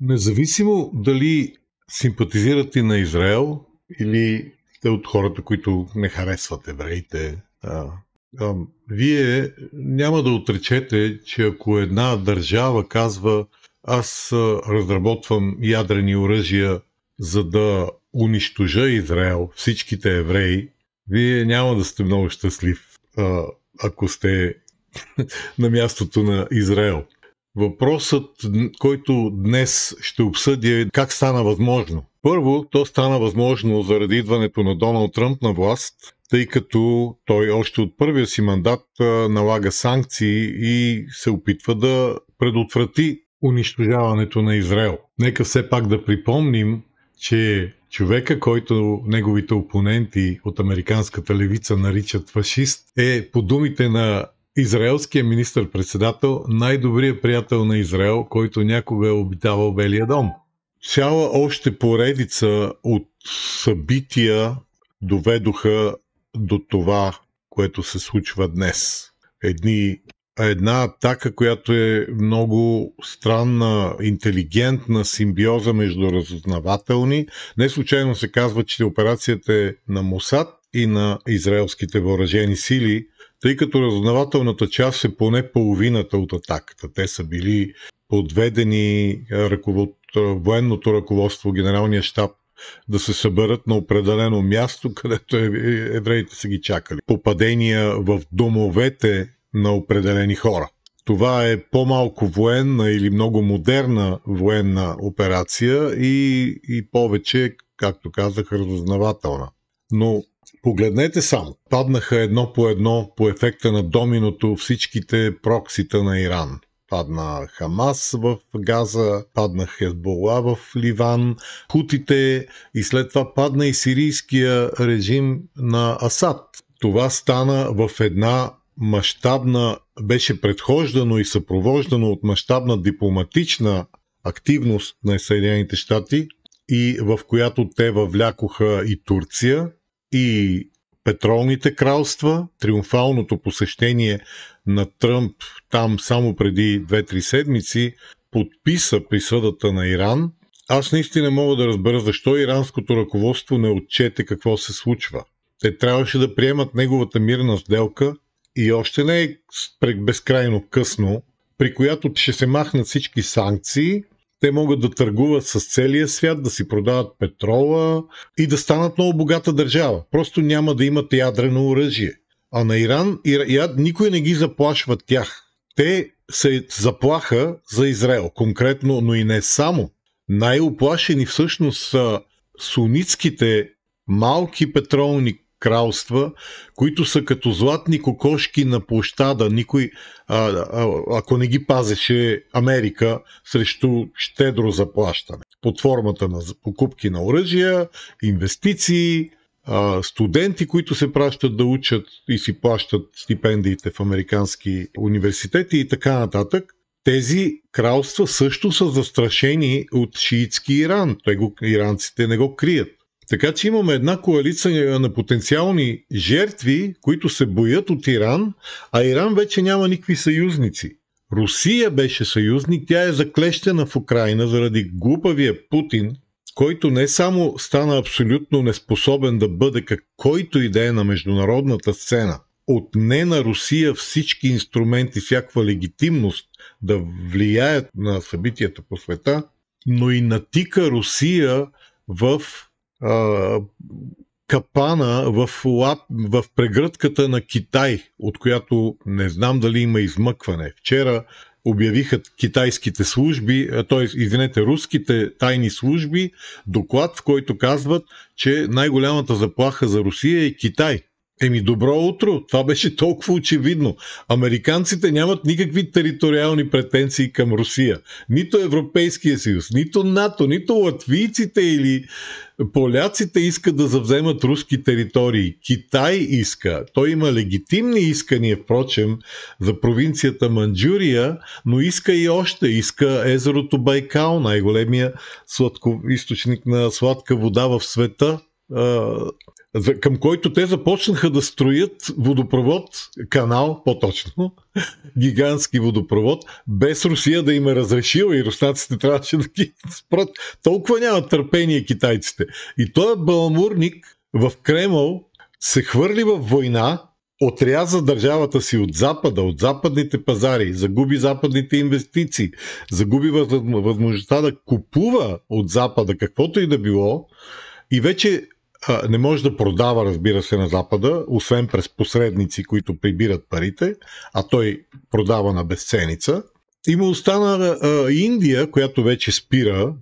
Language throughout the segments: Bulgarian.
Независимо дали симпатизирате на Израел или сте от хората, които не харесват евреите, вие няма да отречете, че ако една държава казва: аз разработвам ядрени оръжия, за да унищожа Израел, всичките евреи, вие няма да сте много щастлив, ако сте на мястото на Израел. Въпросът, който днес ще обсъдя, е как стана възможно. Първо, то стана възможно заради идването на Доналд Тръмп на власт, тъй като той още от първия си мандат налага санкции и се опитва да предотврати унищожаването на Израел. Нека все пак да припомним, че човека, който неговите опоненти от американската левица наричат фашист, е, по думите на израелския министър-председател, най-добрият приятел на Израел, който някога е обитавал Белия дом. Цяла още поредица от събития доведоха до това, което се случва днес. Една атака, която е много странна, интелигентна симбиоза между разузнавателни. Не случайно се казва, че операцията е на Мосад и на израелските въоръжени сили, тъй като разузнавателната част е поне половината от атаката. Те са били подведени военното ръководство, генералния щаб, да се съберат на определено място, където евреите са ги чакали. Попадения в домовете на определени хора. Това е по-малко военна или много модерна военна операция и повече, както казах, разузнавателна. Но погледнете само. Паднаха едно по ефекта на доминото всичките проксита на Иран. Падна Хамас в Газа, падна Хезбола в Ливан, хутите и след това падна и сирийския режим на Асад. Това стана в една мащабна, беше предхождано и съпровождано от мащабна дипломатична активност на Съединените щати, и в която те въвлякоха и Турция, и петролните кралства. Триумфалното посещение на Тръмп там само преди 2-3 седмици подписа присъдата на Иран. Аз наистина мога да разбера защо иранското ръководство не отчете какво се случва. Те трябваше да приемат неговата мирна сделка и още не е безкрайно късно, при която ще се махнат всички санкции. Те могат да търгуват с целия свят, да си продават петрола и да станат много богата държава. Просто няма да имат ядрено оръжие. А на Иран никой не ги заплашва тях. Те се заплаха за Израел конкретно, но и не само. Най-оплашени всъщност са сунитските малки петролни кралства, които са като златни кокошки на площада. Никой, ако не ги пазеше Америка срещу щедро заплащане под формата на покупки на оръжия, инвестиции, студенти, които се пращат да учат и си плащат стипендиите в американски университети и така нататък. Тези кралства също са застрашени от шиитски Иран. Иранците не го крият. Така че имаме една коалиция на потенциални жертви, които се боят от Иран, а Иран вече няма никакви съюзници. Русия беше съюзник, тя е заклещена в Украйна заради глупавия Путин, който не само стана абсолютно неспособен да бъде който и да е на международната сцена, отне на Русия всички инструменти, всякаква легитимност да влияят на събитията по света, но и натика Русия в капана, в прегръдката на Китай, от която не знам дали има измъкване. Вчера обявиха китайските служби, руските тайни служби, доклад, в който казват, че най-голямата заплаха за Русия е Китай. Добро утро! Това беше толкова очевидно. Американците нямат никакви териториални претенции към Русия. Нито Европейския съюз, нито НАТО, нито латвийците или поляците искат да завземат руски територии. Китай иска. Той има легитимни искания, впрочем, за провинцията Манджурия, но иска и още. Иска езерото Байкал, най-големия източник на сладка вода в света. към който те започнаха да строят водопровод, канал, по-точно, гигантски водопровод, без Русия да им е разрешила и руснаците трябваше да ги спрат. Толкова нямат търпение китайците. И този баламурник в Кремъл се хвърли в война, отряза държавата си от Запада, от западните пазари, загуби западните инвестиции, загуби възможността да купува от Запада каквото и да било и вече не може да продава, разбира се, на Запада, освен през посредници, които прибират парите, а той продава на безценица. И му остана Индия, която вече спира.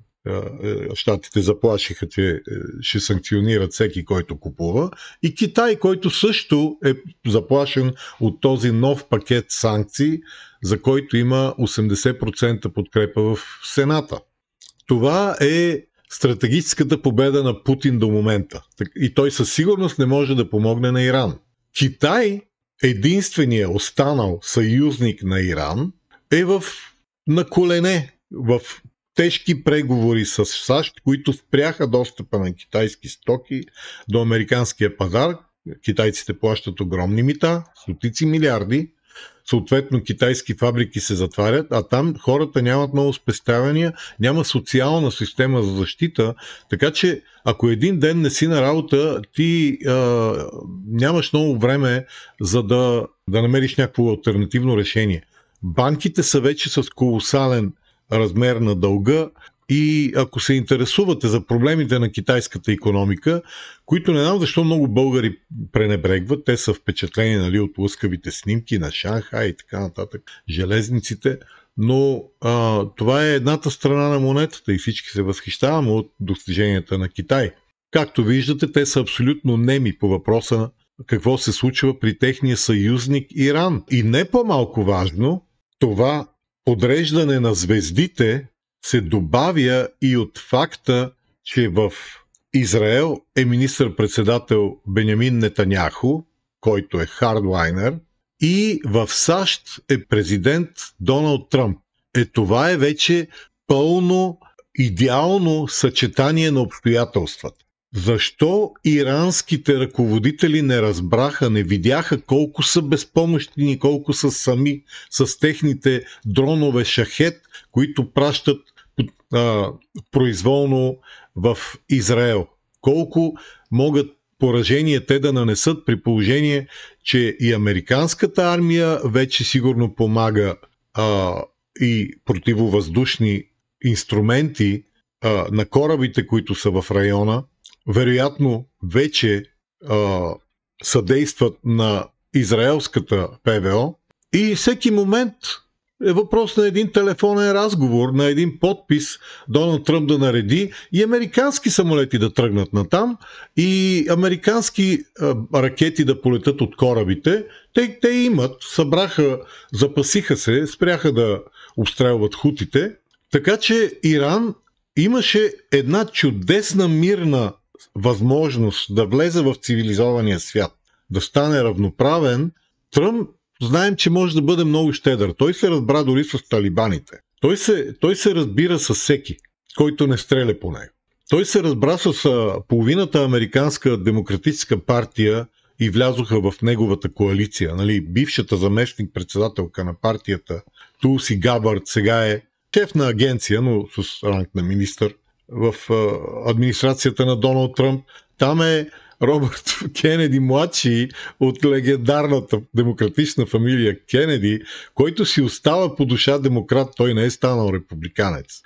Щатите заплашиха, че ще санкционират всеки, който купува. И Китай, който също е заплашен от този нов пакет санкции, за който има 80% подкрепа в Сената. Това е стратегическата победа на Путин до момента. И той със сигурност не може да помогне на Иран. Китай, единственият останал съюзник на Иран, е на колене, в тежки преговори с САЩ, които спряха достъпа на китайски стоки до американския пазар. Китайците плащат огромни мита, стотици милиарди. Съответно, китайски фабрики се затварят, а там хората нямат много спестявания, няма социална система за защита, така че ако един ден не си на работа, ти нямаш много време за да намериш някакво алтернативно решение. Банките са вече с колосален размер на дълга и ако се интересувате за проблемите на китайската икономика, които не знам защо много българи пренебрегват, те са впечатлени, нали, от лъскавите снимки на Шанхай и така нататък, железниците, но това е едната страна на монетата и всички се възхищаваме от достиженията на Китай. Както виждате, те са абсолютно неми по въпроса на какво се случва при техния съюзник Иран. И не по-малко важно, това подреждане на звездите се добавя и от факта, че в Израел е министър-председател Бенямин Нетаняху, който е хардлайнер, и в САЩ е президент Доналд Тръмп. Това е вече пълно идеално съчетание на обстоятелствата. Защо иранските ръководители не разбраха, не видяха колко са безпомощни и колко са сами с техните дронове Шахед, които пращат произволно в Израел? Колко могат поражения те да нанесат при положение, че и американската армия вече сигурно помага и противовъздушни инструменти на корабите, които са в района, вероятно вече съдействат на израелската ПВО и всеки момент е въпрос на един телефонен разговор, на един подпис Доналд Тръмп да нареди и американски самолети да тръгнат натам и американски ракети да полетят от корабите. Те имат, събраха, запасиха се, спряха да обстрелват хутите, така че Иран имаше една чудесна мирна възможност да влезе в цивилизования свят, да стане равноправен. Тръмп знаем, че може да бъде много щедър. Той се разбра дори с талибаните. Той се разбира с всеки, който не стреля по него. Той се разбра с половината американска демократическа партия и влязоха в неговата коалиция. Нали, бившата заместник-председателка на партията Тулси Габърд сега е шеф на агенция, но с ранг на министър в администрацията на Доналд Тръмп. Там е Робърт Кенеди младши от легендарната демократична фамилия Кенеди, който си остава по душа демократ, той не е станал републиканец.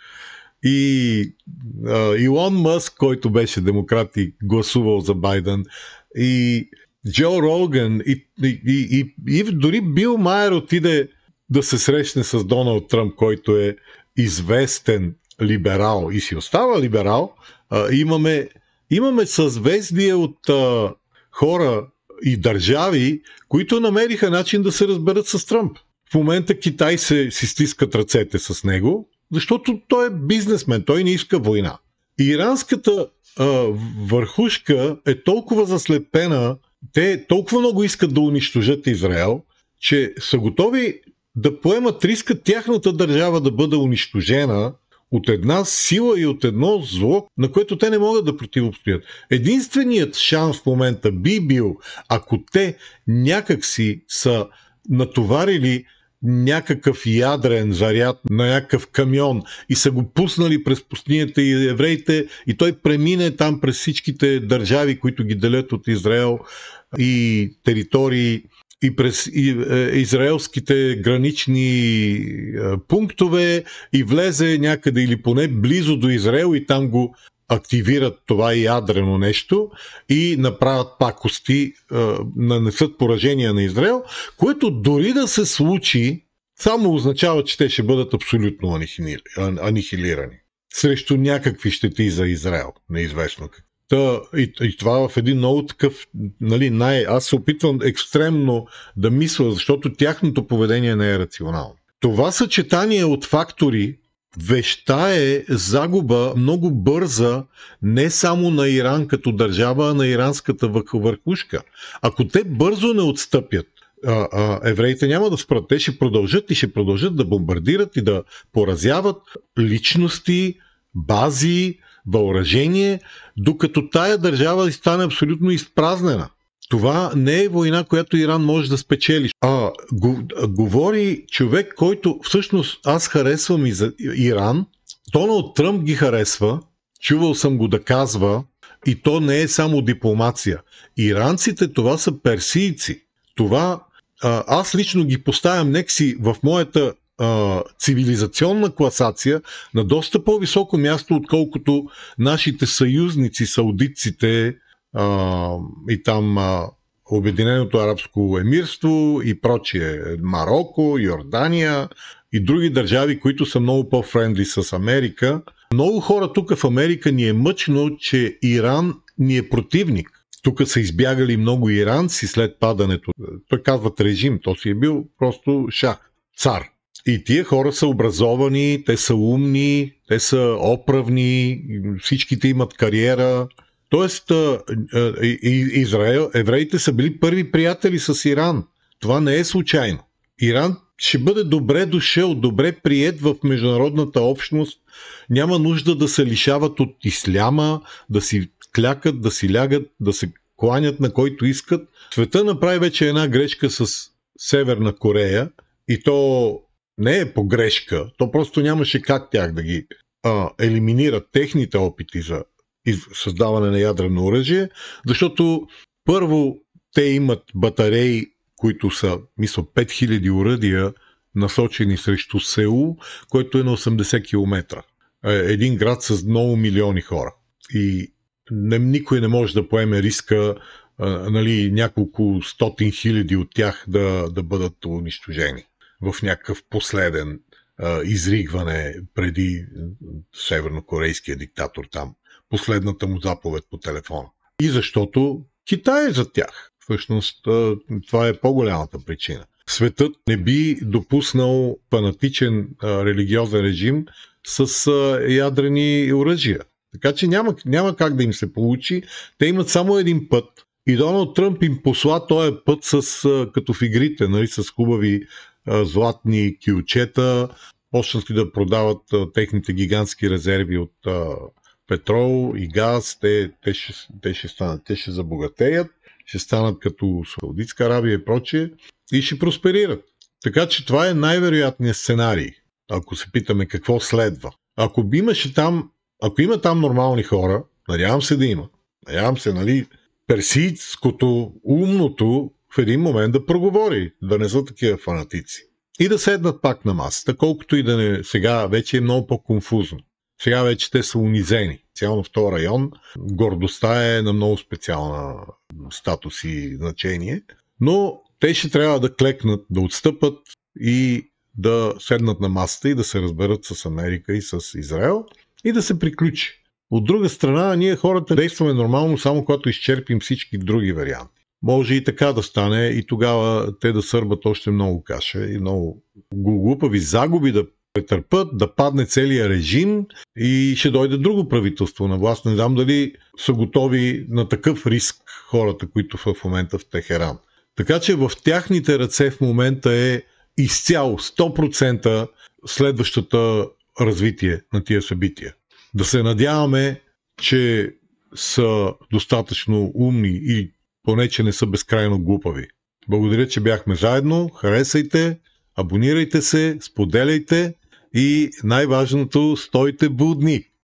И Илон Мъск, който беше демократ и гласувал за Байден, и Джо Роган, и дори Бил Майер отиде да се срещне с Доналд Тръмп, който е известен либерал и си остава либерал. Имаме съзвездие от хора и държави, които намериха начин да се разберат с Тръмп. В момента Китай си стискат ръцете с него, защото той е бизнесмен, той не иска война. Иранската върхушка е толкова заслепена, те толкова много искат да унищожат Израел, че са готови да поемат риска тяхната държава да бъде унищожена от една сила и от едно зло, на което те не могат да противостоят. Единственият шанс в момента би бил, ако те някакси са натоварили някакъв ядрен заряд на някакъв камион и са го пуснали през пустинята и евреите, и той премине там през всичките държави, които ги делят от Израел и територии, и през израелските гранични пунктове и влезе някъде или поне близо до Израел и там го активират това ядрено нещо и направят пакости, нанесат поражения на Израел, което дори да се случи, само означава, че те ще бъдат абсолютно анихилирани срещу някакви щети за Израел, неизвестно как. И това в един много такъв, аз се опитвам екстремно да мисля, защото тяхното поведение не е рационално. Това съчетание от фактори вещае загуба много бърза не само на Иран като държава, а на иранската върхушка. Ако те бързо не отстъпят, евреите няма да спрат. Те ще продължат и ще продължат да бомбардират и да поразяват личности, бази, въоръжение, докато тая държава стане абсолютно изпразнена. Това не е война, която Иран може да спечели. Говори човек, който всъщност аз харесвам и за Иран. Доналд Тръмп ги харесва, чувал съм го да казва, и то не е само дипломация. Иранците това са персийци. Това аз лично ги поставям некси в моята цивилизационна класация на доста по-високо място, отколкото нашите съюзници, саудитците и там Обединеното арабско емирство и прочие, Марокко, Йордания и други държави, които са много по-френдли с Америка. Много хора тук в Америка ни е мъчно, че Иран ни е противник. Тук са избягали много иранци след падането. Той казват режим, то си е бил просто шах, цар. И тия хора са образовани, те са умни, те са оправни, всичките имат кариера. Тоест, евреите са били първи приятели с Иран. Това не е случайно. Иран ще бъде добре дошъл, добре приет в международната общност. Няма нужда да се лишават от исляма, да си клякат, да си лягат, да се кланят на който искат. Света направи вече една грешка с Северна Корея и то не е погрешка, то просто нямаше как тях да ги елиминират техните опити за създаване на ядрено оръжие, защото първо те имат батареи, които са, мисля, 5000 оръдия, насочени срещу Сеул, който е на 80 км. Един град с много милиони хора. И никой не може да поеме риска няколко стотин хиляди от тях да бъдат унищожени в някакъв последен изригване преди севернокорейския диктатор там. Последната му заповед по телефона. И защото Китай е за тях. Всъщност това е по-голямата причина. Светът не би допуснал фанатичен религиозен режим с ядрени оръжия. Така че няма как да им се получи. Те имат само един път. И Доналд Тръмп им посла този път като в игрите, с хубави златни кюлчета, почнат да продават техните гигантски резерви от петрол и газ, те ще станат, те ще забогатеят, ще станат като Саудитска Арабия и прочее и ще просперират. Така че това е най-вероятният сценарий, ако се питаме какво следва. Ако има там нормални хора, надявам се да има. Надявам се, персийското, умното в един момент да проговори, да не са такива фанатици. И да седнат пак на масата, колкото и да не... Сега вече е много по-конфузно. Сега вече те са унизени. Цяло в този район гордостта е на много специална статус и значение, но те ще трябва да клекнат, да отстъпат и да седнат на масата и да се разберат с Америка и с Израел и да се приключи. От друга страна, ние хората действаме нормално, само когато изчерпим всички други варианти. Може и така да стане и тогава те да сърбат още много каша и много глупави загуби да претърпят, да падне целият режим и ще дойде друго правителство на власт. Не знам дали са готови на такъв риск хората, които в момента в Техеран. Така че в тяхните ръце в момента е изцяло 100% следващата развитие на тия събития. Да се надяваме, че са достатъчно умни и поне, че не са безкрайно глупави. Благодаря, че бяхме заедно. Харесайте, абонирайте се, споделяйте и най-важното, стойте будни!